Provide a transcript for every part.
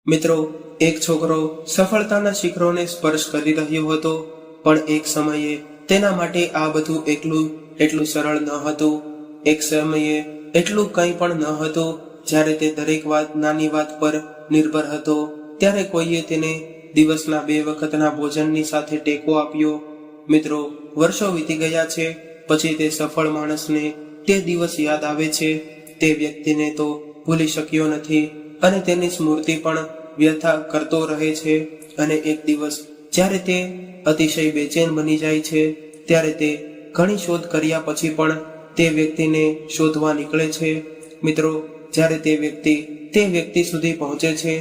મિત્રો, એક છોકરો સફળતાના શિખરોને સ્પર્શ કરી રહ્યો હતો, પણ એક સમયે તેના માટે આ બધું એટલું સરળ ન હતું. એક સમયે એટલું કંઈ પણ ન હતું. જ્યારે તે દરેક નાની વાત પર નિર્ભર હતો, ત્યારે કોઈએ તેને દિવસના 2 વખતના ભોજનની સાથે ટેકો આપ્યો. મિત્રો, વર્ષો વીતી ગયા છે, પછી તે સફળ માણસને તે દિવસ યાદ આવે છે. તે વ્યક્તિને તો ભૂલી શક્યો નથી અને તેની સ્મૃતિ પણ વ્યથા કરતો રહે છે. અને એક દિવસ જ્યારે તે અતિશય બેચેન બની જાય છે, ત્યારે તે ઘણી શોધ કર્યા પછી પણ તે વ્યક્તિને શોધવા નીકળે છે. મિત્રો, જ્યારે તે વ્યક્તિ સુધી પહોંચે છે,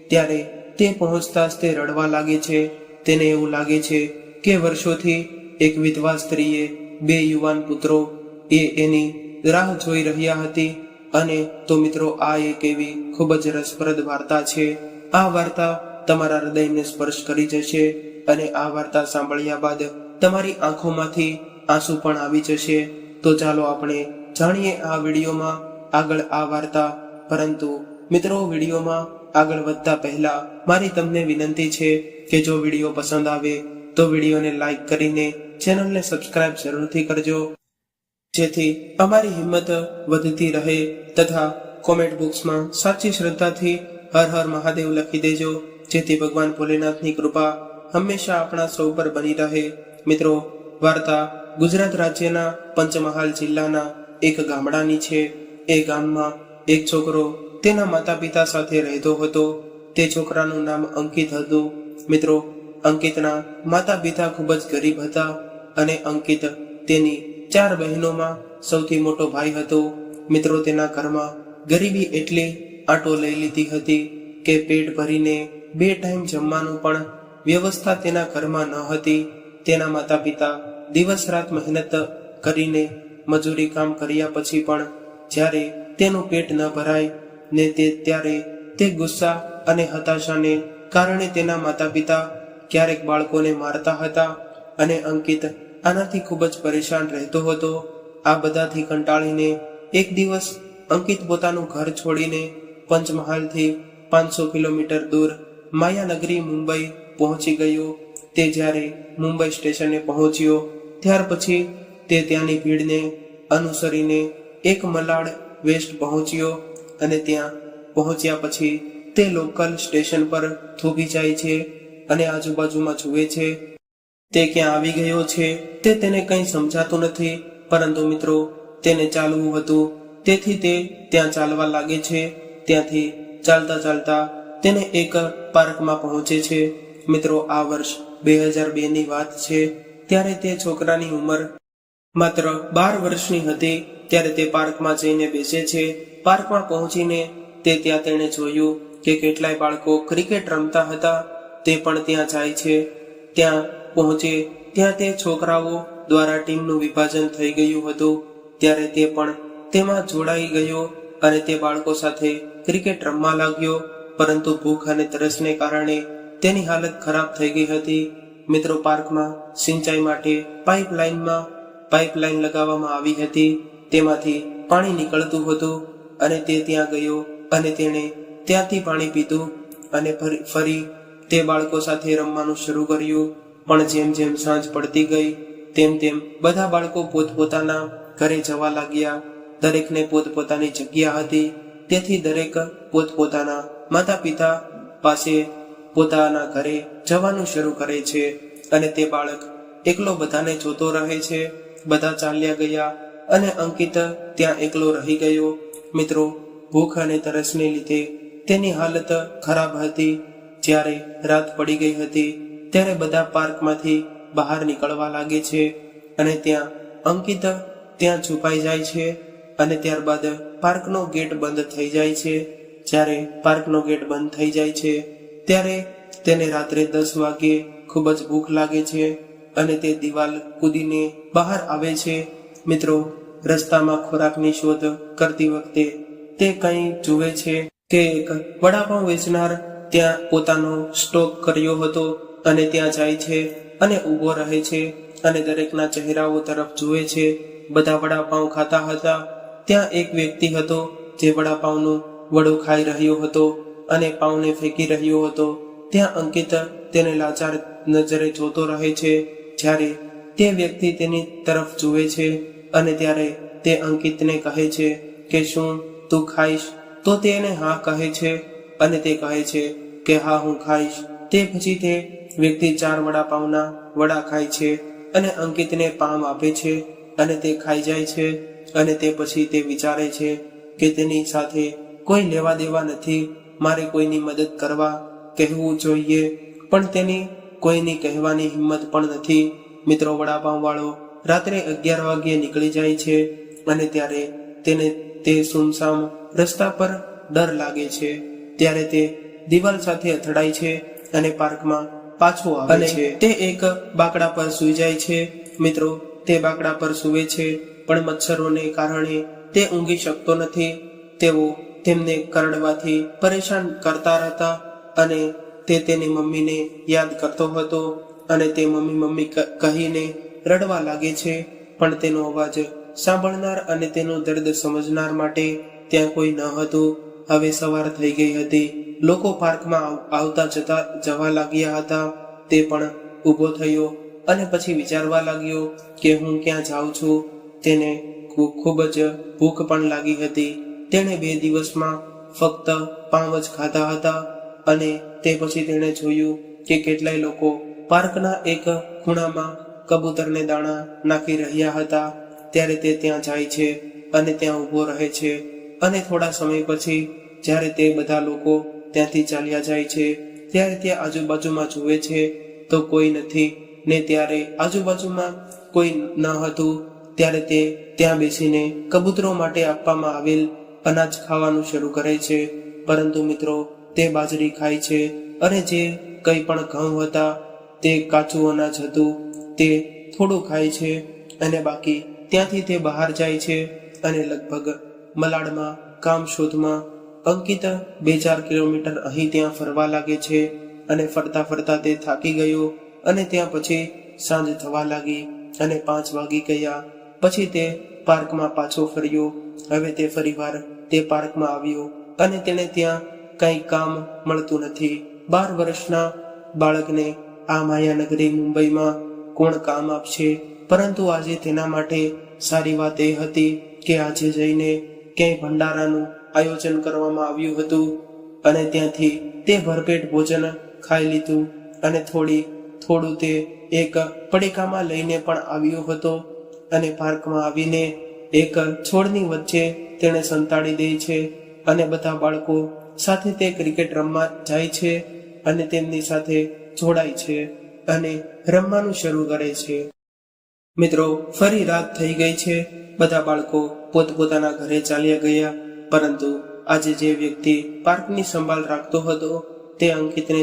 ત્યારે તે પહોંચતા જ તે રડવા લાગે છે. તેને એવું લાગે છે કે વર્ષોથી એક વિધવા સ્ત્રીએ 2 યુવાન પુત્રો એની રાહ જોઈ રહ્યા હતી. અને તો મિત્રો, આ એક એવી ખૂબ જ રસપ્રદ વાર્તા છે. આ વાર્તા તમારા હૃદયને સ્પર્શ કરી જશે અને આ વાર્તા સાંભળ્યા બાદ તમારી આંખોમાંથી આંસુ પણ આવી જશે. તો ચાલો આપણે જાણીએ આ વિડીયોમાં આગળ આ વાર્તા. પરંતુ મિત્રો, વિડીયોમાં આગળ વધતા પહેલા મારી તમને વિનંતી છે કે જો વિડીયો પસંદ આવે તો વિડીયોને લાઈક કરીને ચેનલને સબસ્ક્રાઇબ જરૂરથી કરજો, જેથી અમારી હિંમત વધતી રહે. તથા કોમેન્ટ બોક્સમાં સાચી શ્રદ્ધાથી હર હર મહાદેવ લખી દેજો, જેથી ભગવાન ભોલેનાથની કૃપા હંમેશા આપણા સૌ પર બની રહે. મિત્રો, વાર્તા ગુજરાત રાજ્યના પંચમહાલ જિલ્લાના એક ગામડાની છે. એ ગામમાં એક છોકરો તેના માતા પિતા સાથે રહેતો હતો. તે છોકરાનું નામ અંકિત હતું. મિત્રો, અંકિતના માતા પિતા ખૂબ જ ગરીબ હતા અને અંકિત તેની 4 બહેનોમાં સૌથી મોટો ભાઈ હતો. મિત્રો, તેના ઘરમાં ગરીબી એટલી આંટો લઈ લીધી હતી કે પેટ ભરીને 2 ટાઈમ જમવાનું પણ વ્યવસ્થા તેના ઘરમાં ન હતી. તેના માતા પિતા દિવસ રાત મહેનત કરીને મજૂરી કામ કર્યા પછી પણ જ્યારે તેનું પેટ ન ભરાય ને ત્યારે તે ગુસ્સા અને હતાશાને કારણે તેના માતા પિતા ક્યારેક બાળકોને મારતા હતા. અને અંકિત આનાથી ખૂબ જ પરેશાન રહેતો હતો. આ બધાથી કંટાળીને એક દિવસ અંકિત પોતાનું ઘર છોડીને પંચમહાલથી 500 કિલોમીટર દૂર માયાનગરી મુંબઈ પહોંચી ગયો. તે જ્યારે મુંબઈ સ્ટેશને પહોંચ્યો ત્યાર પછી તે ત્યાંની ભીડને અનુસરીને એક મલાડ વેસ્ટ પહોંચ્યો અને ત્યાં પહોંચ્યા પછી તે લોકલ સ્ટેશન પર થોભી જાય છે અને આજુબાજુમાં જુએ છે તે ક્યાં આવી ગયો છે. તેને કંઈ સમજાતું નથી. પરંતુ મિત્રો, તેને ચાલવું હતું, તેથી તે ત્યાં ચાલવા લાગે છે. ત્યાંથી ચાલતા ચાલતા તેને એક પાર્કમાં પહોંચે છે. મિત્રો, આ વર્ષ 2002ની વાત છે. ત્યારે તે છોકરાની ઉંમર માત્ર 12 વર્ષની હતી. ત્યારે તે પાર્કમાં જઈને બેસે છે. પાર્કમાં પહોંચીને ત્યાં તેણે જોયું કે કેટલાય બાળકો ક્રિકેટ રમતા હતા. તે પણ ત્યાં જાય છે. ત્યાં પહોંચે ત્યાં તે છોકરાઓ દ્વારા ટીમનું વિભાજન થઈ ગયું હતું. ત્યારે તે પણ તેમાં જોડાઈ ગયો અને તે બાળકો સાથે ક્રિકેટ રમવા લાગ્યો. પરંતુ ભૂખ અને તરસને કારણે તેની હાલત ખરાબ થઈ ગઈ હતી. મિત્રો, પાર્કમાં સિંચાઈ માટે પાઇપલાઇન લગાવવામાં આવી હતી. તેમાંથી પાણી નીકળતું હતું અને તે ત્યાં ગયો અને તેણે ત્યાંથી પાણી પીધું અને ફરી તે બાળકો સાથે રમવાનું શરૂ કર્યું. પણ જેમ જેમ સાંજ પડતી ગઈ તેમ બધા બાળકો પોતપોતાના ઘરે જવા લાગ્યા. દરેકને પોતપોતાની જગ્યા હતી, તેથી દરેક પોતપોતાના માતા પિતા પાસે પોતાના ઘરે જવાનું શરૂ કરે છે અને તે બાળક એકલો બધાને જોતો રહે છે. બધા ચાલ્યા ગયા અને અંકિત ત્યાં એકલો રહી ગયો. મિત્રો, ભૂખ અને તરસને લીધે તેની હાલત ખરાબ હતી. જ્યારે રાત પડી ગઈ હતી ત્યારે બધા પાર્કમાંથી બહાર નીકળવા લાગે છે અને ત્યાં અંકિત ત્યાં છુપાઈ જાય છે. અને ત્યારબાદ પાર્કનો ગેટ બંધ થઈ જાય છે. જ્યારે પાર્કનો ગેટ બંધ થઈ જાય છે ત્યારે તેને રાત્રે 10 વાગ્યે ખૂબ જ ભૂખ લાગે છે અને તે દિવાલ કૂદીને બહાર આવે છે. મિત્રો, રસ્તામાં ખોરાકની શોધ કરતી વખતે તે કંઈ જુએ છે કે એક વડાપાઉં વેચનાર ત્યાં પોતાનો સ્ટોક કર્યો હતો અને ત્યાં જાય છે અને ઊભો રહે છે અને દરેકના ચહેરાઓ તરફ જુએ છે. બધા વડાપાઉં ખાતા હતા. ત્યાં એક વ્યક્તિ હતો જે વડાપાઉંનું વડું ખાઈ રહ્યો હતો અને પાઉને ફેંકી રહ્યો હતો. ત્યાં અંકિત તેને લાચાર નજરે જોતો રહે છે. જ્યારે તે વ્યક્તિ તેની તરફ જુએ છે અને ત્યારે તે અંકિતને કહે છે કે શું તું ખાઈશ? તો તે એને હા કહે છે અને તે કહે છે કે હા, હું ખાઈશ. તે પછી તે વ્યક્તિ 4 વડાપાઉંના વડા ખાય છે અને અંકિતને પામ આપે છે અને તે ખાઈ જાય છે. અને તે પછી તે વિચારે છે કે તેની સાથે કોઈ લેવા દેવા નથી, મારે કોઈની મદદ કરવા કહેવું જોઈએ, પણ તેની કોઈની કહેવાની હિંમત પણ નથી. મિત્રો, વડાપાઉં વાળો રાત્રે 11 વાગ્યે નીકળી જાય છે અને ત્યારે તેને તે સુમસામ રસ્તા પર ડર લાગે છે. ત્યારે તે દિવાલ સાથે અથડાય છે અને પાર્કમાં પાછો આવે છે. તે એક બાકડા પર સૂઈ જાય છે. મિત્રો, તે બાકડા પર સૂવે છે પણ મચ્છરોને કારણે તે ઊંઘી શકતો નથી. તેઓ તેમને કરડવાથી પરેશાન કરતા હતા અને તે તેની મમ્મીને યાદ કરતો હતો અને તે મમ્મી કહીને રડવા લાગે છે. પણ તેનો અવાજ સાંભળનાર અને તેનું દર્દ સમજનાર માટે ત્યાં કોઈ ન હતું. હવે સવાર થઈ ગઈ હતી. લોકો પાર્કમાં આવતા જવા લાગ્યા હતા. તે પણ ઊભો થયો અને પછી વિચારવા લાગ્યો કે હું ક્યાં જાઉં છું. તેને ખૂબ જ ભૂખ પણ લાગી હતી. તેણે 2 દિવસમાં ફક્ત પાઉં જ ખાધા હતા અને તે પછી તેણે જોયું કે કેટલાય લોકો પાર્કના એક ખૂણામાં કબૂતરને દાણા નાખી રહ્યા હતા. ત્યારે તે ત્યાં જાય છે અને ત્યાં ઊભો રહે છે અને થોડા સમય પછી જ્યારે તે બધા લોકો ત્યાંથી ચાલ્યા જાય છે ત્યારે તે આજુબાજુમાં જુએ છે તો કોઈ નથી ને ત્યારે આજુબાજુમાં કોઈ ન હતું. ત્યારે તે ત્યાં બેસીને કબૂતરો માટે આપવામાં આવેલ અનાજ ખાવાનું શરૂ કરે છે. પરંતુ મિત્રો, તે બાજરી ખાય છે અને જે કંઈ પણ ઘઉં હતા તે કાચું અનાજ હતું તે થોડું ખાય છે અને બાકી ત્યાંથી તે બહાર જાય છે અને લગભગ મલાડમાં કામ શોધમાં અંકિત 2-4 કિલોમીટર અહીં ત્યાં ફરવા લાગે છે અને ફરતા ફરતા તે થાકી ગયો અને ત્યાં પછી સાંજ થવા લાગી અને 5 વાગી ગયા. પછી તે પાર્કમાં પાછો ફર્યો. હવે તે ફરીવાર તે પાર્કમાં આવ્યો અને તેને ત્યાં કંઈ કામ મળતું નથી. 12 વર્ષના બાળકને આ માયાનગરી મુંબઈમાં કોણ કામ આપશે? પરંતુ આજે તેના માટે સારી વાત એ હતી કે આજે જઈને ક્યાંય ભંડારાનું આયોજન કરવામાં આવ્યું હતું અને ત્યાંથી તે ભરપેટ ભોજન ખાઈ લીધું અને થોડું તે એક પડીકામાં લઈને પણ આવ્યો હતો અને પાર્કમાં આવીને એક છોડની વચ્ચે તેણે સંતાડી દે છે અને બધા બાળકો સાથે તે ક્રિકેટ રમવા જાય છે અને તેમની સાથે જોડાય છે અને રમવાનું શરૂ કરે છે. મિત્રો, ફરી રાત થઈ ગઈ છે. બધા બાળકો પોતપોતાના ઘરે ચાલ્યા ગયા. પરંતુ આજે જે વ્યક્તિ પાર્કની સંભાળ રાખતો હતો તે અંકિતને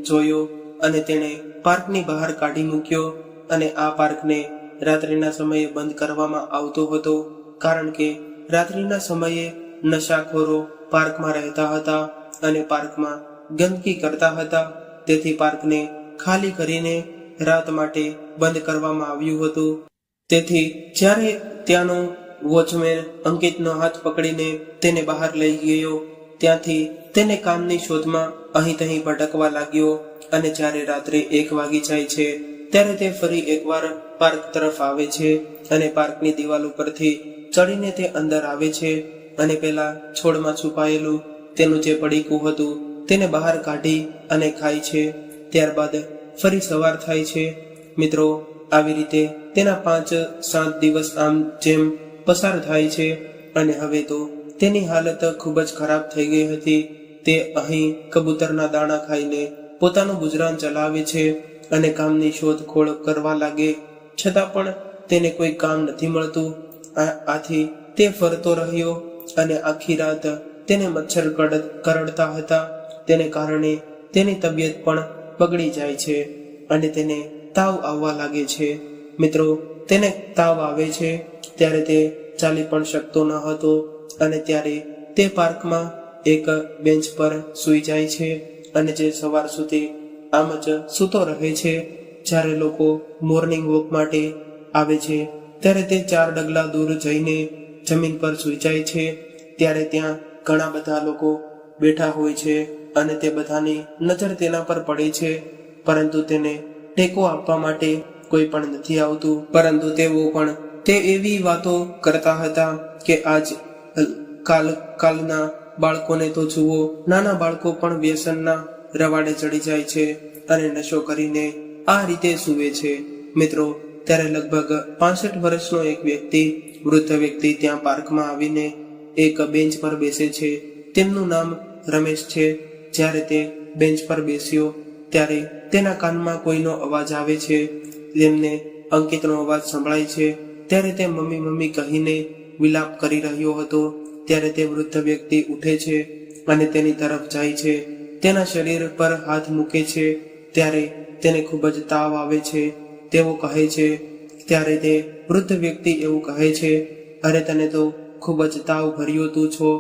જોયો અને તેણે પાર્કની બહાર કાઢી મૂક્યો અને આ પાર્કને રાત્રિના સમયે બંધ કરવામાં આવતો હતો કારણ કે રાત્રિના સમયે નશાખોરો પાર્કમાં રહેતા હતા અને પાર્કમાં ગંદકી કરતા હતા. તેથી પાર્કને ખાલી કરીને રાત માટે બંધ કરવામાં આવ્યું હતું. તેથી જ્યારે ત્યાંનો વોચમેન અંકિતનો હાથ પકડીને તેને બહાર લઈ ગયો, ત્યાંથી તેને કામની શોધમાં અહીં તહીં ભટકવા લાગ્યો અને જ્યારે રાત્રે 1 વાગી જાય છે ત્યારે તે ફરી એકવાર પાર્ક તરફ આવે છે અને પાર્કની દિવાલ ઉપરથી ચડીને તે અંદર આવે છે અને પેલા છોડમાં છુપાયેલું તેનું જે પડીકું હતું તેને બહાર કાઢી અને ખાય છે. ત્યારબાદ ફરી સવાર થાય છે. મિત્રો, આવી રીતે તેના 5-7 દિવસ આમ જેમ પસાર થાય છે અને હવે તો તેની હાલત ખૂબ જ ખરાબ થઈ ગઈ હતી. તે અહીં કબૂતરના દાણા ખાઈને પોતાનું ગુજરાન ચલાવે છે અને કામની શોધખોળ કરવા લાગે છતાં પણ તેને કોઈ કામ નથી મળતું. આથી તે ફરતો રહ્યો અને આખી રાત તેને મચ્છર કરડતા હતા. તેને કારણે તેની તબિયત પણ બગડી જાય છે અને તેને તાવ આવવા લાગે છે. મિત્રો, તેને તાવ આવે છે ત્યારે તે ચાલી પણ શકતો ન હતો અને ત્યારે તે પાર્કમાં એક બેન્ચ પર સૂઈ જાય છે અને જે સવાર સુધી આમ જ સૂતો રહે છે. જ્યારે લોકો મોર્નિંગ વોક માટે આવે છે ત્યારે તે 4 ડગલા દૂર જઈને જમીન પર સૂઈ જાય છે. ત્યારે ત્યાં ઘણા બધા લોકો બેઠા હોય છે અને તે બધાની નજર તેના પર પડે છે, પરંતુ તેને ટેકો આપવા માટે કોઈ પણ નથી આવતું. પરંતુ તેઓ પણ તે એવી વાતો કરતા હતા કે આજ કાલના બાળકોને તો જુઓ, નાના બાળકો પણ વ્યસનના રવાડે ચડી જાય છે અને નશો કરીને આ રીતે સૂવે છે. મિત્રો, ત્યારે લગભગ 65 વર્ષનો એક વ્યક્તિ, વૃદ્ધ વ્યક્તિ ત્યાં પાર્કમાં આવીને એક બેન્ચ પર બેસે છે. તેમનું નામ રમેશ છે. જ્યારે તે બેન્ચ પર બેસ્યો ત્યારે તેના કાનમાં કોઈનો અવાજ આવે છે. તેમને અંકિતનો અવાજ સંભળાય છે. ત્યારે તે મમ્મી મમ્મી કહીને વિલાપ કરી રહ્યો હતો. ત્યારે તે વૃદ્ધ વ્યક્તિ ઉઠે છે અને તેની તરફ જાય છે. તેના શરીર પર હાથ મૂકે છે. ત્યારે તેને ખૂબ જ તાવ આવે છે. તેઓ કહે છે, ત્યારે તે વૃદ્ધ વ્યક્તિ એવું કહે છે, અરે તને તો ખૂબ જ તાવ ભર્યો તું છો.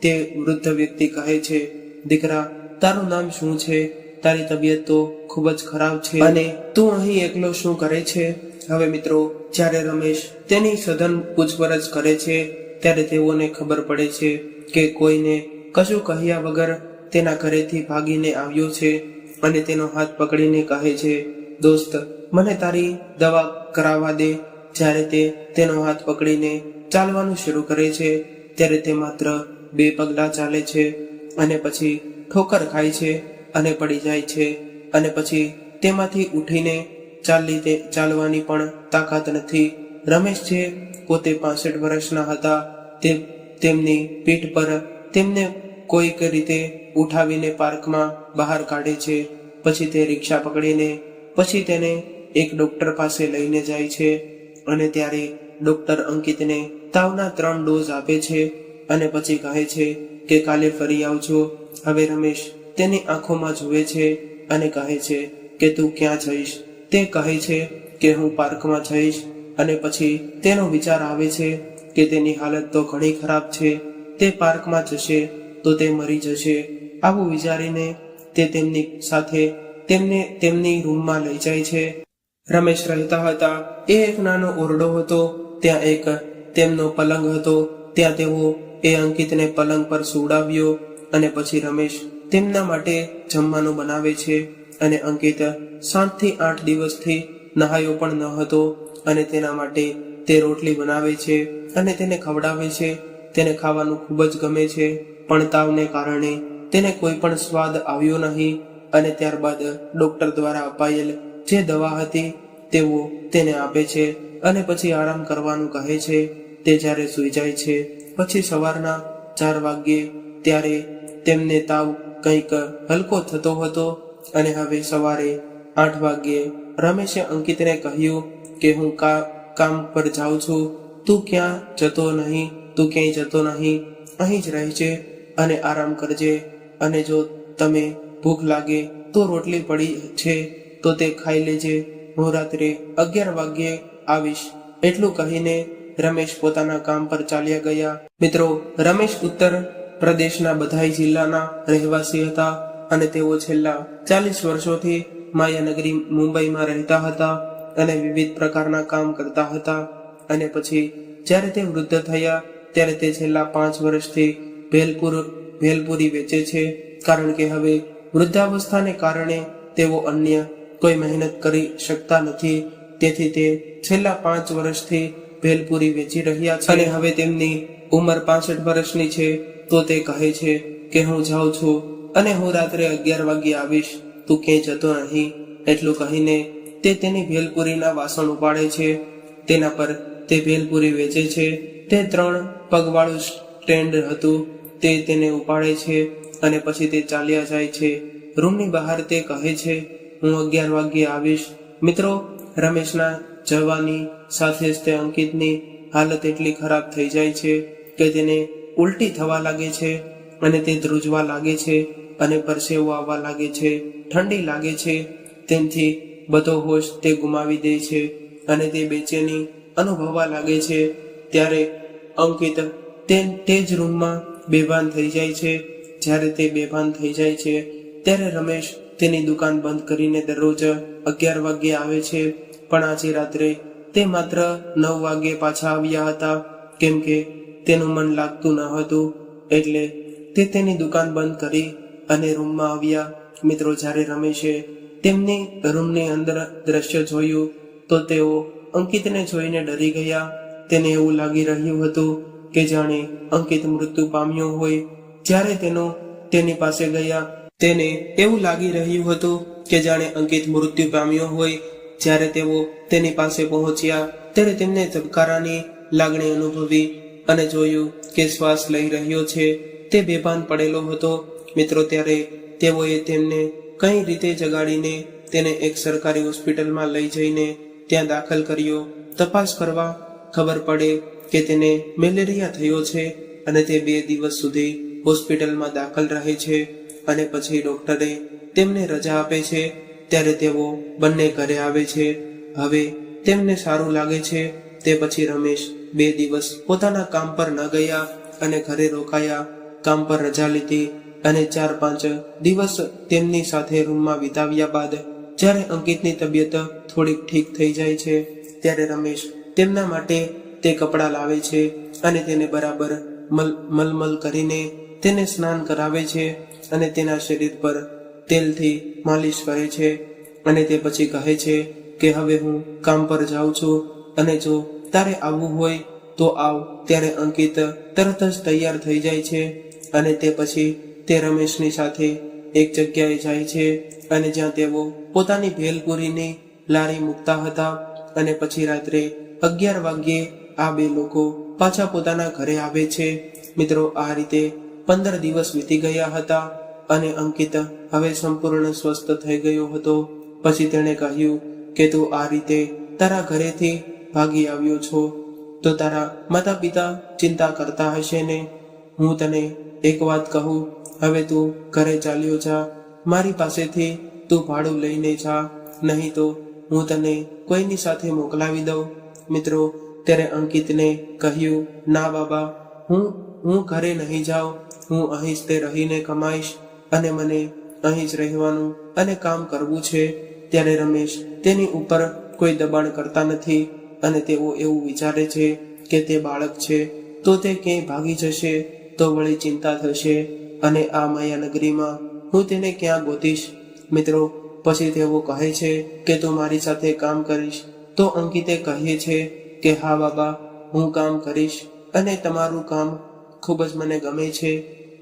તે વૃદ્ધ વ્યક્તિ કહે છે, દીકરા, તારું નામ શું છે? તારી તબિયત તો ખૂબ જ ખરાબ છે અને તું અહીં એકલો શું કરે છે? હવે મિત્રો, જ્યારે રમેશ તેની સઘન પૂછપરછ કરે છે ત્યારે તેઓને ખબર પડે છે કે કોઈને કશું કહ્યા વગર તેના ઘરેથી ભાગીને આવ્યો છે અને તેનો હાથ પકડીને કહે છે, દોસ્ત, મને તારી દવા કરાવવા દે. જ્યારે તે તેનો હાથ પકડીને ચાલવાનું શરૂ કરે છે ત્યારે તે માત્ર 2 પગલાં ચાલે છે અને પછી ઠોકર ખાય છે અને પડી જાય છે અને પછી તેમાંથી ઉઠીને ચાલવાની પણ તાકાત નથી. રમેશ જે પોતે 65 વર્ષના હતા, તેમની પીઠ પર તેમને કોઈક રીતે ઉઠાવીને પાર્કમાં બહાર કાઢે છે. પછી તે રિક્ષા પકડીને પછી તેને એક ડોક્ટર પાસે લઈને જાય છે અને ત્યારે ડોક્ટર અંકિતને તાવના 3 ડોઝ આપે છે અને પછી કહે છે કે કાલે ફરી આવજો. હવે રમેશ તેની આંખોમાં જુએ છે અને કહે છે કે તું ક્યાં જઈશ? તે કહે છે કે હું પાર્કમાં જઈશ. અને પછી તેનો વિચાર આવે છે કે તેની હાલત તો ઘણી ખરાબ છે. તે પાર્કમાં જશે તો તે મરી જશે. આવું વિચારીને તે તેમની સાથે તેમની રૂમમાં લઈ જાય છે. રમેશ રહેતા હતા એ એક નાનો ઓરડો હતો. ત્યાં એક તેમનો પલંગ હતો. ત્યાં તેઓ એ અંકિતને પલંગ પર સુવડાવ્યો અને પછી રમેશ તેમના માટે જમવાનું બનાવે છે. અને અંકિત 7 થી 8 દિવસથી નહાયો પણ ન હતો અને તેના માટે તે રોટલી બનાવે છે અને તેને ખવડાવે છે. તેને ખાવાનું ખૂબ જ ગમે છે, પણ તાવને કારણે તેને કોઈ પણ સ્વાદ આવ્યો નહીં. અને ત્યારબાદ ડોક્ટર દ્વારા અપાયેલ જે દવા હતી તેઓ તેને આપે છે અને પછી આરામ કરવાનું કહે છે. તે જ્યારે સૂઈ જાય છે પછી સવારના 4 વાગ્યે ત્યારે તેમને તાવ કંઈક હલકો થતો હતો અને હવે સવારે 8 વાગ્યે રમેશે અંકિતને કહ્યું કે હું કામ પર જાઉં છું, તું ક્યાંય જતો નહીં, અહીં જ રહેજે અને આરામ કરજે. અને જો તમે ભૂખ લાગે તો રોટલી પડી છે તો તે ખાઈ લેજે. હું રાત્રે 11 વાગ્યે આવીશ. એટલું કહીને રમેશ પોતાના કામ પર ચાલ્યા ગયા. મિત્રો, રમેશ ઉત્તર પ્રદેશના બધાઈ જિલ્લાના રહેવાસી હતા અને તેઓ છેલ્લા 40 વર્ષોથી માયાનગરી મુંબઈમાં રહેતા હતા અને વિવિધ પ્રકારના કામ કરતા હતા. અને પછી જ્યારે તે વૃદ્ધ થયા ત્યારે તે છેલ્લા 5 વર્ષથી ભેલપુરી વેચે છે, કારણ કે હવે વૃદ્ધાવસ્થાને કારણે તેઓ અન્ય કોઈ મહેનત કરી શકતા નથી. તેથી તે છેલ્લા 5 વર્ષથી ભેલપુરી વેચી રહ્યા છે અને હવે તેમની ઉંમર 65 વર્ષની છે. તો તે કહે છે કે હું જાઉં છું અને હું રાત્રે 11 વાગ્યે આવીશ, તું ક્યાંય જતો નહીં. એટલું કહીને તે તેની ભેલપુરીના વાસણ ઉપાડે છે. તેના પર તે ભેલપુરી વેચે છે. તે 3 પગવાળું સ્ટેન્ડ હતું. તે તેને ઉપાડે છે અને પછી તે ચાલ્યા જાય છે. રૂમની બહાર તે કહે છે, હું 11 વાગ્યે આવીશ. મિત્રો, રમેશના જવાની સાથે જ તે અંકિતની હાલત એટલી ખરાબ થઈ જાય છે કે તેને ઉલટી થવા લાગે છે અને તે ધ્રુજવા લાગે છે અને પરસેવો આવવા લાગે છે, ઠંડી લાગે છે. તેથી બધો હોશ તે ગુમાવી દે છે અને તે બેચેની અનુભવવા લાગે છે. ત્યારે અંકિત તે જ રૂમમાં બેભાન થઈ જાય છે. જ્યારે તે બેભાન થઈ જાય છે ત્યારે રમેશ તેની દુકાન બંધ કરીને દરરોજ 11 વાગ્યે આવે છે. પણ આજે રાત્રે તે માત્ર 9 વાગ્યે પાછા આવ્યા હતા, કેમ કે તેનું મન લાગતું ન હતું. એટલે તે તેની દુકાન બંધ કરી અને રૂમમાં આવ્યા. મિત્રો, જ્યારે રમેશે તેમની રૂમની અંદર દ્રશ્ય જોયું તો તેઓ અંકિતને જોઈને ડરી ગયા. તેને એવું લાગી રહ્યું હતું કે જાણે અંકિત મૃત્યુ પામ્યો હોય. જ્યારે તેની પાસે ગયા, તેને એવું લાગી રહ્યું હતું કે જાણે અંકિત મૃત્યુ પામ્યો હોય. જ્યારે તેઓ તેની પાસે પહોંચ્યા ત્યારે તેમને ધબકારાની લાગણી અનુભવી અને જોયું કે શ્વાસ લઈ રહ્યો છે. તે બેભાન પડેલો હતો. મિત્રો, ત્યારે તેઓએ તેમને કઈ રીતે જગાડીને તેને એક સરકારી હોસ્પિટલમાં લઈ જઈને ત્યાં દાખલ કર્યો. તપાસ કરવા ખબર પડે કે તેને મેલેરિયા થયો છે અને તે 2 દિવસ સુધી હોસ્પિટલમાં દાખલ રહે છે અને પછી ડોક્ટરે તેમને રજા આપે છે. ત્યારે તેઓ બંને ઘરે આવે છે. હવે તેમને સારું લાગે છે. તે પછી રમેશ 2 દિવસ પોતાના કામ પર ન ગયા અને ઘરે રોકાયા. કામ પર રજા લીધી અને 4-5 દિવસ તેમની સાથે રૂમમાં વિતાવ્યા બાદ જ્યારે અંકિતની તબિયત થોડીક ઠીક થઈ જાય છે ત્યારે રમેશ તેમના માટે તે કપડાં લાવે છે અને તેને બરાબર મલમલ કરીને તેને સ્નાન કરાવે છે અને તેના શરીર પર તેલથી માલિશ કરે છે અને તે પછી કહે છે કે હવે હું કામ પર જાઉં છું અને જો તારે આવવું હોય તો આવ. ત્યારે અંકિત તરત જ તૈયાર થઈ જાય છે અને તે પછી તે રમેશની સાથે એક જગ્યાએ જાય છે અને જ્યાં તેઓ પોતાની ભેલપુરીની લારી મૂકતા હતા અને પછી રાત્રે 11 વાગ્યે આ 2 લોકો પાછા પોતાના ઘરે આવે છે. મિત્રો, આ રીતે 15 દિવસ વીતી ગયા હતા અને અંકિત હવે સંપૂર્ણ સ્વસ્થ થઈ ગયો હતો. પછી તેણે કહ્યું કે તું આ રીતે તારા ઘરેથી ભાગી આવ્યો છો તો તારા માતા પિતા ચિંતા કરતા હશે ને. હું તને એક વાત કહું, હવે તું ઘરે ચાલ્યો જા. મારી પાસેથી તું ભાડું લઈને જા, નહીં તો હું તને કોઈની સાથે મોકલાવી દઉં. મિત્રો, ત્યારે અંકિતને કહ્યું, ના બાબા, હું ઘરે નહીં જાઉં. હું અહીં જ તે રહીને કમાઈશ અને મને અહીં જ રહેવાનું અને કામ કરવું છે. ત્યારે રમેશ તેની ઉપર કોઈ દબાણ કરતા નથી અને તેઓ એવું વિચારે છે કે તે બાળક છે તો તે ક્યાંય ભાગી જશે તો વળી ચિંતા થશે અને આ માયાનગરીમાં હું તેને ક્યાં ગોતીશ. મિત્રો, પછી તેઓ કહે છે કે તું મારી સાથે કામ કરીશ. તો અંકિતે કહે છે કે હા બાબા, હું કામ કરીશ અને તમારું કામ ખૂબ જ મને ગમે છે.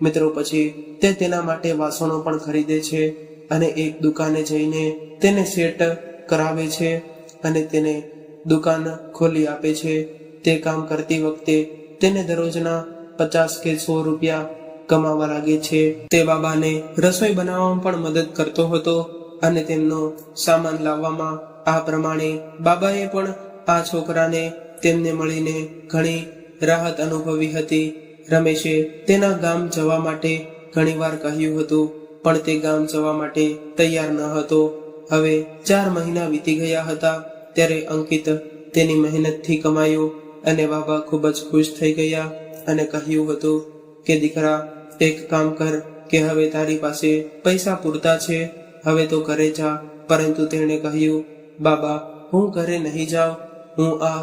મિત્રો, પછી તે તેના માટે વાસણો પણ ખરીદે છે અને એક દુકાને જઈને તેને સેટ કરાવે છે અને તેને દુકાન ખોલી આપે છે. તે કામ કરતી વખતે તેને દરરોજના 50 કે 100 રૂપિયા કમાવા લાગે છે. તે બાબાને રસોઈ બનાવવામાં પણ મદદ કરતો હતો અને તેમનો સામાન લાવવામાં. આ પ્રમાણે બાબાએ પણ આ છોકરાને તેમને મળીને ઘણી રાહત અનુભવી હતી. રમેશે તેના ગામ જવા માટે ઘણીવાર કહ્યું હતું પણ તે ગામ જવા માટે તૈયાર ન હતો. હવે 4 મહિના વીતી ગયા હતા ત્યારે અંકિત તેની મહેનતથી કમાયો અને બાબા ખૂબ જ ખુશ થઈ ગયા અને કહ્યું હતું કે દીકરા, એક કામ કર કે હવે તારી પાસે પૈસા પૂરતા છે, હવે તો ઘરે જા. પરંતુ તેણે કહ્યું, બાબા, હું ઘરે નહીં જાઉં. હું આ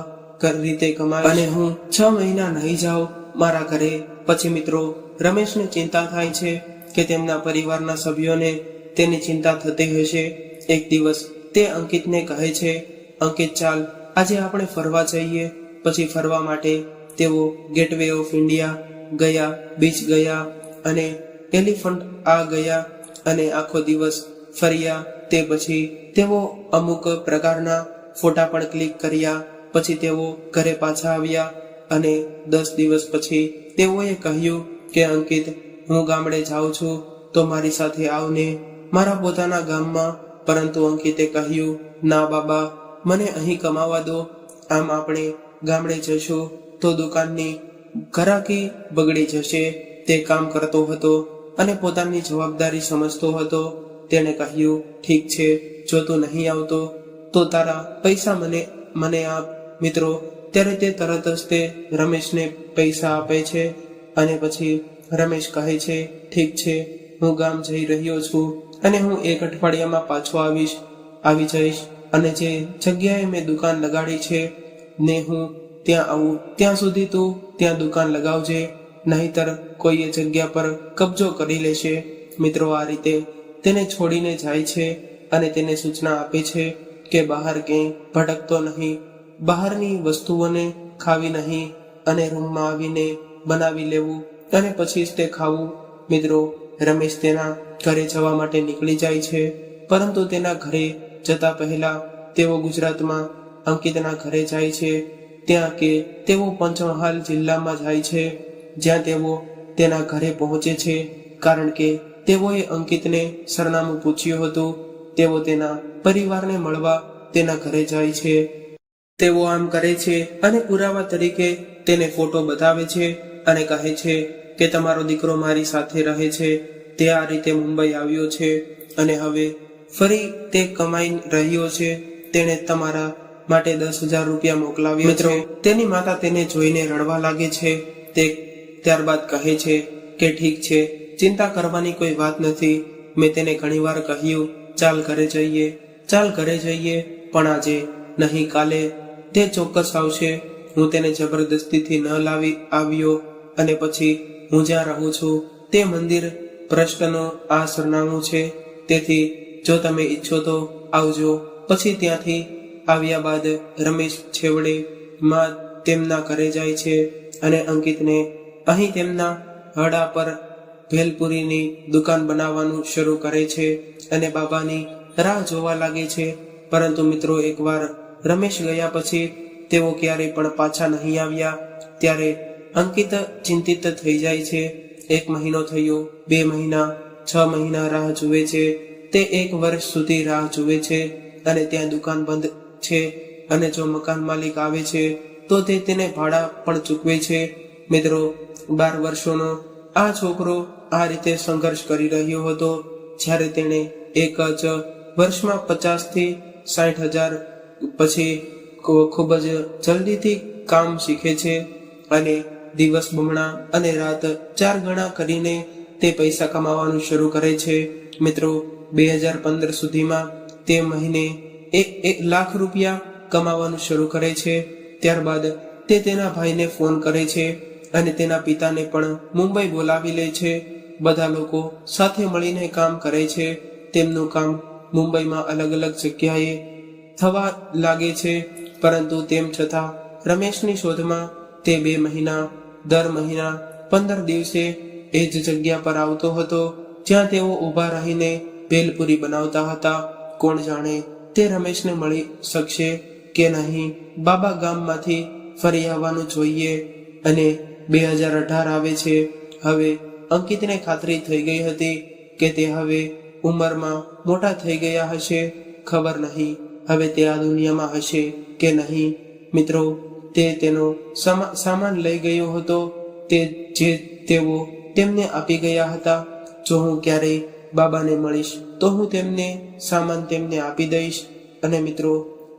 રીતે કમાઈશ અને હું 6 મહિના નહીં જાઉં મારા ઘરે. પછી મિત્રો, રમેશને ચિંતા થાય છે કે તેમના પરિવારના સભ્યોને તેની ચિંતા થતી હશે. એક દિવસ તે અંકિતને કહે છે, અંકિત, ચાલ આજે આપણે ફરવા જઈએ. પછી ફરવા માટે તેઓ ગેટવે ઓફ ઇન્ડિયા ગયા, બીચ ગયા અને એલિફન્ટ આ ગયા અને આખો દિવસ ફર્યા. તે પછી તેઓ અમુક પ્રકારના ફોટા પણ ક્લિક કર્યા. પછી તેઓ ઘરે પાછા આવ્યા અને 10 દિવસ પછી તેઓએ કહ્યું કે અંકિત, હું ગામડે જાઉં છું તો મારી સાથે આવને, મારા પોતાના ગામમાં. પરંતુ અંકિતે કહ્યું, ના બાબા, મને અહીં કમાવા દો. આમ આપણે ગામડે જશું તો દુકાનની ઘરાકી બગડી જશે. તે કામ કરતો હતો અને પોતાની જવાબદારી સમજતો હતો. તેણે કહ્યું, ઠીક છે, જો તું નહીં આવતો તો તારા પૈસા મને આપ. મિત્રો, ત્યારે તે તરત જ તે રમેશને પૈસા આપે છે અને પછી રમેશ કહે છે, ઠીક છે, હું ગામ જઈ રહ્યો છું અને હું 1 અઠવાડિયામાં પાછો આવી જઈશ અને જે જગ્યાએ મેં દુકાન લગાડી છે ને હું ત્યાં આવું ત્યાં સુધી તું ત્યાં દુકાન લગાવજે, નહીતર કોઈ એ જગ્યા પર કબજો કરી લેશે. મિત્રો આ રીતે તેને છોડીને જાય છે અને તેને સૂચના આપે છે કે બહાર ક્યાંય ભટકતો નહીં, બહારની વસ્તુઓને ખાવી નહીં અને રૂમમાં આવીને બનાવી લેવું અને પછી જ તે ખાવું. મિત્રો, રમેશ તેના ઘરે જવા માટે નીકળી જાય છે, પરંતુ તેના ઘરે જતા પહેલા તેઓ ગુજરાતમાં અંકિતના ઘરે જાય છે. ત્યાં કે તેઓ પંચમહાલ જિલ્લામાં જાય છે, જ્યાં તેઓ તેના ઘરે પહોંચે છે, કારણ કે તેઓએ અંકિતને સરનામું પૂછ્યું હતું. તેઓ તેના પરિવારને મળવા તેના ઘરે જાય છે. તેઓ આમ કરે છે અને પુરાવા તરીકે તેને ફોટો બતાવે છે અને કહે છે કે તમારો દીકરો મારી સાથે રહે છે, તે આ રીતે મુંબઈ આવ્યો છે અને હવે ફરી તે કમાઈ રહ્યો છે. તેણે તમારા માટે 10,000 રૂપિયા મોકલાવ્યા. મિત્રો, તેની માતા તેને જોઈને રડવા લાગે છે. તે ત્યારબાદ કહે છે કે ઠીક છે, ચિંતા કરવાની કોઈ વાત નથી. મેં તેને ઘણીવાર કહ્યું ચાલ ઘરે જઈએ, ચાલ ઘરે જઈએ, પણ આજે નહીં, કાલે તે ચોક્કસ આવશે. હું તેને જબરદસ્તીથી ન લાવી આવ્યો અને પછી હું જ્યાં રહું છું તે મંદિર પ્રશ્નનો આ સરનામું છે, તેથી જો તમે ઈચ્છો તો આવજો. પછી ત્યાંથી આવ્યા બાદ રમેશ છેવડે માં તેમના ઘરે જાય છે અને અંકિતને અહીં તેમના હડા પર ભેલપુરીની દુકાન બનાવવાનું શરૂ કરે છે અને બાબાની રાહ જોવા લાગે છે. પરંતુ મિત્રો, એકવાર રમેશ ગયા પછી તેઓ ક્યારેય પણ પાછા નહીં આવ્યા. ત્યારે અંકિત ચિંતિત થઈ જાય છે. 1 મહિનો થયો, 2 મહિના, 6 મહિના રાહ જુએ છે. તે 1 વર્ષ સુધી રાહ જુએ છે અને ત્યાં દુકાન બંધ છે અને જો મકાન માલિક આવે છે તો તે તેને ભાડા પણ ચૂકવે છે. મિત્રો, 12 વર્ષોનો આ છોકરો આ રીતે સંઘર્ષ કરી રહ્યો હતો. જ્યારે તેણે એક જ વર્ષમાં 50,000 થી 60,000 પછી ખૂબ જ જલ્દીથી કામ શીખે છે અને દિવસ બમણા અને રાત 4 ગણા કરીને તે પૈસા કમાવાનું શરૂ કરે છે. મિત્રો, 2015 સુધીમાં તે મહિને 1 લાખ રૂપિયા કમાવાનું શરૂ કરે છે. ત્યારબાદ તે તેના ભાઈને ફોન કરે છે અને તેના પિતાને પણ મુંબઈ બોલાવી લે છે. બધા લોકો સાથે મળીને કામ કરે છે. તેમનું કામ મુંબઈમાં અલગ અલગ જગ્યાએ થવા લાગે છે, પરંતુ તેમ છતાં રમેશની શોધમાં તે 2 મહિના, દર મહિના 15 દિવસે એ જ જગ્યા પર આવતો હતો જ્યાં તેઓ ઊભા રહીને ભેલપુરી બનાવતા હતા. કોણ જાણે તે રમેશને મળી શકશે કે નહીં. બાબા ગામમાંથી ફરી આવવાનું જોઈએ અને 2018 આવે છે. હવે અંકિતને ખાતરી થઈ ગઈ હતી કે તે હવે ઉંમરમાં મોટા થઈ ગયા હશે. ખબર નહીં હવે તે આ દુનિયામાં હશે કે નહીં. મિત્રો, તે તેનો સામાન લઈ ગયો હતો, તે જે તેઓ તેમને આપી ગયા હતા. જો હું ક્યારેય બાબાને મળીશ તો હું સામાન તેમને આપી દઈશ. અને મિત્રો,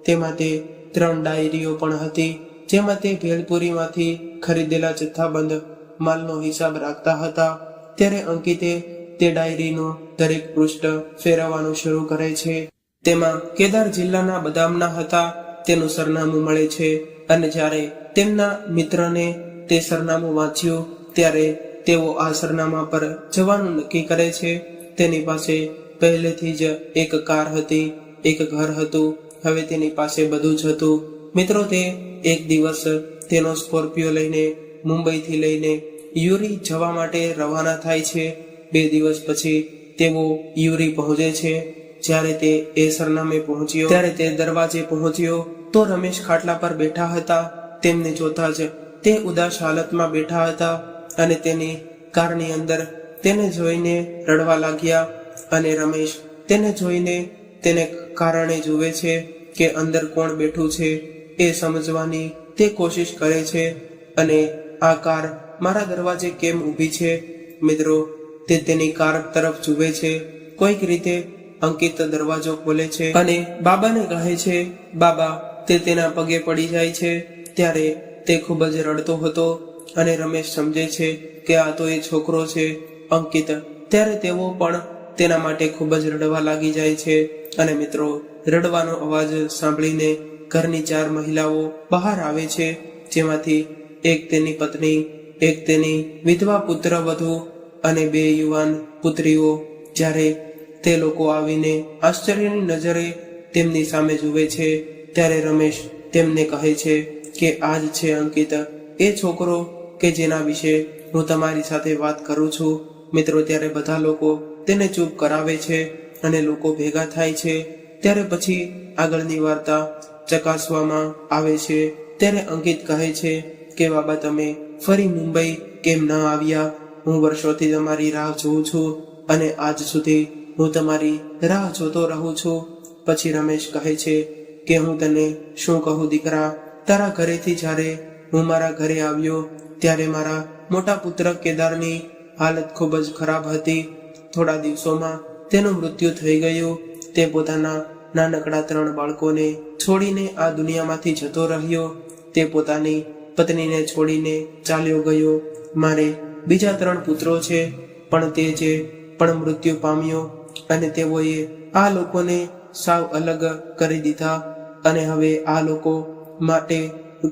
તેમાં તે 3 ડાયરીઓ પણ હતી, જેમાં તે ભેલપુરીમાંથી ખરીદેલા જથ્થાબંધ માલનો હિસાબ રાખતા હતા. ત્યારે અંકિતે તે ડાયરીનું દરેક પૃષ્ઠ ફેરવવાનું શરૂ કરે છે. તેમાં કેદાર જિલ્લાના બદામના હતા તેનું સરનામું મળે છે અને જ્યારે તેમના મિત્રને તે સરનામું વાંચ્યું ત્યારે તેઓ આ સરનામા પર જવાનું નક્કી કરે છે. તેની પાસે પહેલેથી જ એક કાર હતી, એક ઘર હતું, હવે તેની પાસે બધું જ હતું. મિત્રો, તે એક દિવસ તેનો સ્કોર્પિયો લઈને મુંબઈથી લઈને યુરી જવા માટે રવાના થાય છે. 2 દિવસ પછી તેઓ યુરી પહોંચે છે. જ્યારે તે એ સરનામે પહોંચ્યો ત્યારે તે દરવાજે પહોંચ્યો તો રમેશ ખાટલા પર બેઠા હતા. તેમને જોતા જ તે ઉદાસ હાલતમાં બેઠા હતા અને તેની કારની અંદર તેને જોઈને રડવા લાગ્યા. અને રમેશ તેને જોઈને તેને કારણે જુએ છે કે અંદર કોણ બેઠું છે એ સમજવાની તે કોશિશ કરે છે અને આ કાર મારા દરવાજે કેમ ઊભી છે. મિત્રો, તે તેની કાર તરફ જુએ છે. કોઈક રીતે અંકિત દરવાજો ખોલે છે અને બાબાને કહે છે. બાબા તે તેના પગે પડી જાય છે. ત્યારે તે ખૂબ જ રડતો હતો અને રમેશ સમજે છે કે આ તો એ છોકરો છે અંકિત. ત્યારે તેઓ પણ તેના માટે ખૂબ જ રડવા લાગી જાય છે. અને મિત્રો, રડવાનો અવાજ સાંભળીને ઘરની 4 મહિલાઓ બહાર આવે છે, જેમાંથી એક તેની પત્ની, એક તેની વિધવા પુત્ર વધુ અને 2 યુવાન પુત્રીઓ જ્યારે તે લોકો આવીને આશ્ચર્યની નજરે તેમની સામે જુએ છે ત્યારે રમેશ તેમને કહે છે કે આ જ છે અંકિત, એ છોકરો કે જેના વિશે હું તમારી સાથે વાત કરું છું. મિત્રો ત્યારે બધા લોકો તેને ચૂપ કરાવે છે અને લોકો ભેગા થાય છે. ત્યારે પછી આગળની વાર્તા ચકાસવામાં આવે છે. ત્યારે અંકિત કહે છે કે બાબા તમે ફરી મુંબઈ કેમ ન આવ્યા? હું વર્ષોથી તમારી રાહ જોઉં છું અને આજ સુધી હું તમારી રાહ જોતો રહું છું. પછી રમેશ કહે છે કે હું તને શું કહું દીકરા, તારા ઘરેથી જ્યારે હું મારા ઘરે આવ્યો ત્યારે મારા મોટા પુત્ર કેદારની હાલત ખૂબ જ ખરાબ હતી. થોડા દિવસોમાં તેનું મૃત્યુ થઈ ગયું. તે પોતાના નાનકડા 3 બાળકોને છોડીને આ દુનિયામાંથી જતો રહ્યો. તે પોતાની પત્નીને છોડીને ચાલ્યો ગયો. મારે બીજા 3 પુત્રો છે, પણ તે જે પણ મૃત્યુ પામ્યો અને તેઓએ આ લોકોને સાવ અલગ કરી દીધા અને હવે આ લોકો માટે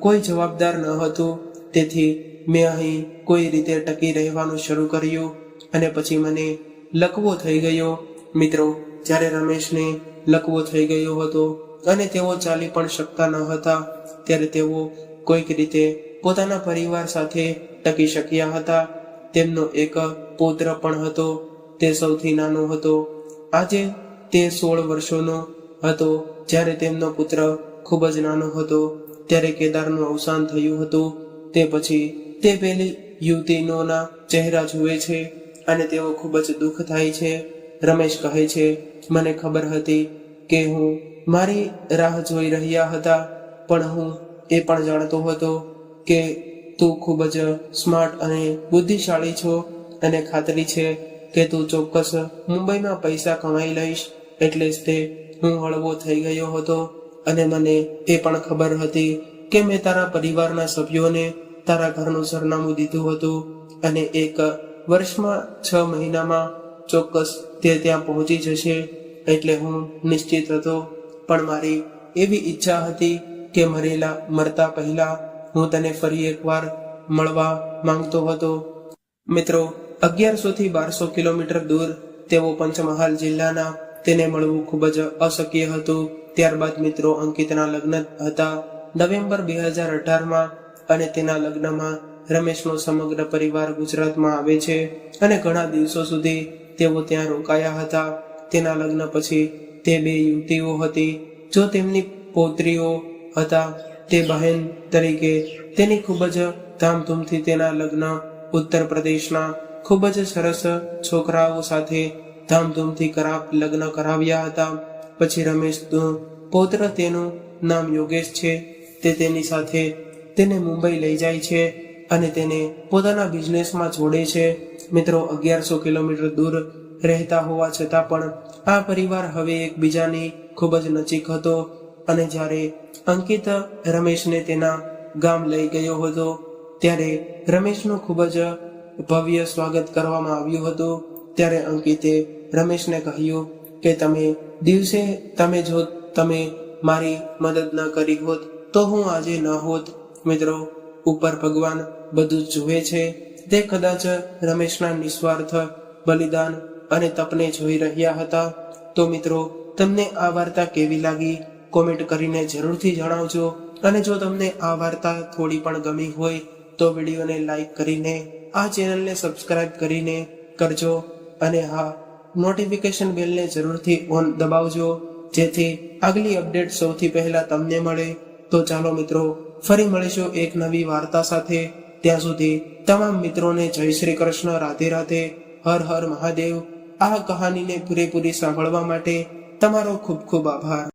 કોઈ જવાબદાર ન હતું. તેથી મેં અહીં કોઈ રીતે ટકી રહેવાનું શરૂ કર્યું અને પછી મને લકવો થઈ ગયો. મિત્રો જ્યારે રમેશને લકવો થઈ ગયો હતો અને તેઓ ચાલી પણ શકતા ન હતા ત્યારે તેઓ કોઈક રીતે પોતાના પરિવાર સાથે ટકી શક્યા હતા. તેમનો એક પુત્ર પણ હતો. તે સૌથી નાનો હતો. આજે તે 16 વર્ષોનો હતો. જ્યારે તેમનો પુત્ર ખૂબ જ નાનો હતો ત્યારે કેદારનું અવસાન થયું હતું. તે પછી તે પેલી યુવતીનોના ચહેરા જુએ છે અને તેઓ ખૂબ જ દુઃખ થાય છે. રમેશ કહે છે મને ખબર હતી કે હું મારી રાહ જોઈ રહ્યા હતા, પણ હું એ પણ જાણતો હતો કે તું ખૂબ જ સ્માર્ટ અને બુદ્ધિશાળી છો અને ખાતરી છે કે તું ચોક્કસ મુંબઈમાં પૈસા કમાઈ લઈશ. એટલે જ તે હું હળવો થઈ ગયો હતો અને મને એ પણ ખબર હતી કે મેં તારા પરિવારના સભ્યોને તારા ઘરનું સરનામું દીધું હતું અને 1 વર્ષમાં 6 મહિનામાં ચોક્કસ તે ત્યાં પહોંચી જશે. એટલે હું નિશ્ચિત હતો, પણ મારી એવી ઈચ્છા હતી કે મરતા પહેલા હું તને ફરી એકવાર મળવા માંગતો હતો. મિત્રો 1100 થી 1200 કિલોમીટર દૂર તેઓ પંચમહાલ જિલ્લાના. તેને મળવું ખૂબ જ અશક્ય હતું. ત્યારબાદ મિત્રો અંકિતના લગ્ન હતા નવેમ્બર 2018માં અને તેના લગ્નમાં રમેશનો સમગ્ર પરિવાર ગુજરાતમાં આવે છે અને ઘણા દિવસો સુધી તેઓ ત્યાં રોકાયા હતા. તેના લગ્ન પછી તે 2 યુવતીઓ હતી. જો તેમની પૌત્રીઓ હતા તે બહેન તરીકે તેની ખૂબ જ ધામધૂમથી તેના લગ્ન ઉત્તર પ્રદેશના ખૂબ જ સરસ છોકરાઓ સાથે ધામધૂમથી લગ્ન કરાવ્યા હતા. પછી રમેશનું પૌત્ર, તેનું નામ યોગેશ છે, તે તેની સાથે તેને મુંબઈ લઈ જાય છે અને તેને પોતાના બિઝનેસમાં જોડે છે. મિત્રો 1100 કિલોમીટર દૂર રહેતા હોવા છતાં પણ આ પરિવાર હવે એકબીજાની ખૂબ જ નજીક હતો. અને જ્યારે અંકિત રમેશને તેના ગામ લઈ ગયો હતો ત્યારે રમેશનું ખૂબ જ ભવ્ય સ્વાગત કરવામાં આવ્યું હતું. ત્યારે અંકિતે રમેશને કહ્યું કે જો તમે મારી મદદ ન કરી હોત તો હું આજે ન હોત. મિત્રો ઉપર ભગવાન બધું જ જુએ છે. તે કદાચ રમેશના નિસ્વાર્થ બલિદાન અને તપને જોઈ રહ્યા હતા. તો મિત્રો તમને આ વાર્તા કેવી લાગી કોમેન્ટ કરીને જરૂરથી જણાવજો. અને જો તમને આ વાર્તા થોડી પણ ગમી હોય તો વિડીયોને લાઈક કરીને આ ચેનલને સબસ્ક્રાઇબ કરીને કરજો. અને હા, નોટિફિકેશન બેલને જરૂરથી ઓન દબાવજો જેથી આગલી અપડેટ સૌથી પહેલા તમને મળે. તો ચાલો મિત્રો ફરી મળીશું એક નવી વાર્તા સાથે. ત્યાં સુધી તમામ મિત્રોને જય શ્રી કૃષ્ણ, રાધે રાધે, હર હર મહાદેવ. આ કહાનીને પૂરેપૂરી સાંભળવા માટે તમારો ખૂબ ખૂબ આભાર.